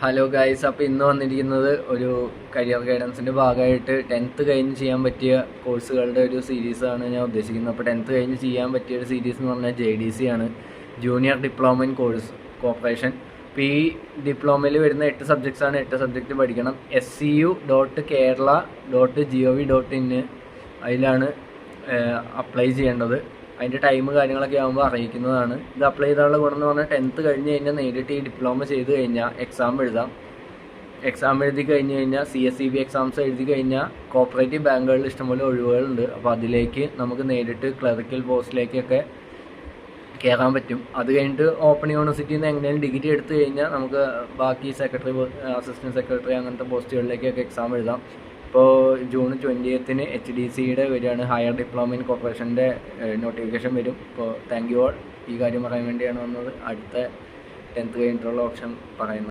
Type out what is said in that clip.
Hello guys, അപ്പോൾ ഇന്ന് വന്നിരിക്കുന്നത് ഒരു കരിയർ ഗൈഡൻസിൻ്റെ ഭാഗമായിട്ട് 10th കഴിഞ്ഞ് ചെയ്യാൻ പറ്റിയ കോഴ്സുകളുടെ ഒരു സീരീസാണ് ഞാൻ ഉദ്ദേശിക്കുന്നത്. അപ്പോൾ 10th കഴിഞ്ഞ് ചെയ്യാൻ പറ്റിയ ഒരു സീരീസ് എന്ന് പറഞ്ഞാൽ JDC ആണ്, junior diploma in course corporation. അപ്പോൾ ഈ ഡിപ്ലോമയിൽ വരുന്ന 8 സബ്ജക്ട്സാണ്. 8 സബ്ജക്റ്റ് പഠിക്കണം. SCU.Kerala.gov.in അതിലാണ് അപ്ലൈ ചെയ്യേണ്ടത്. അതിൻ്റെ ടൈം കാര്യങ്ങളൊക്കെ ആകുമ്പോൾ അറിയിക്കുന്നതാണ്. ഇത് അപ്ലൈ ചെയ്താലുള്ള ഗുണം എന്ന് പറഞ്ഞാൽ 10th കഴിഞ്ഞ് കഴിഞ്ഞാൽ നേരിട്ട് ഈ ഡിപ്ലോമ ചെയ്ത് കഴിഞ്ഞാൽ എക്സാം എഴുതാം. എക്സാം എഴുതി കഴിഞ്ഞ് കഴിഞ്ഞാൽ CSEB എക്സാംസ് എഴുതി കഴിഞ്ഞാൽ കോപ്പറേറ്റീവ് ബാങ്കുകളിൽ ഇഷ്ടംപോലെ ഒഴിവുകളുണ്ട്. അപ്പോൾ അതിലേക്ക് നമുക്ക് നേരിട്ട് ക്ലറിക്കൽ പോസ്റ്റിലേക്കൊക്കെ കയറാൻ പറ്റും. അത് കഴിഞ്ഞിട്ട് ഓപ്പൺ യൂണിവേഴ്സിറ്റിയിൽ നിന്ന് എങ്ങനെയും ഡിഗ്രി എടുത്തു കഴിഞ്ഞാൽ നമുക്ക് ബാക്കി സെക്രട്ടറി, അസിസ്റ്റൻറ്റ് സെക്രട്ടറി അങ്ങനത്തെ പോസ്റ്റുകളിലേക്കൊക്കെ എക്സാം എഴുതാം. ഇപ്പോൾ ജൂൺ 20th HDCയുടെ വരികയാണ്, ഹയർ ഡിപ്ലോമ ഇൻ കോർപ്പറേഷൻ്റെ നോട്ടിഫിക്കേഷൻ വരും. ഇപ്പോൾ താങ്ക് യു ഓൾ. ഈ കാര്യം പറയാൻ വേണ്ടിയാണ് വന്നത്. അടുത്ത 10th കഴിഞ്ഞിട്ടുള്ള ഓപ്ഷൻ പറയുന്നത്.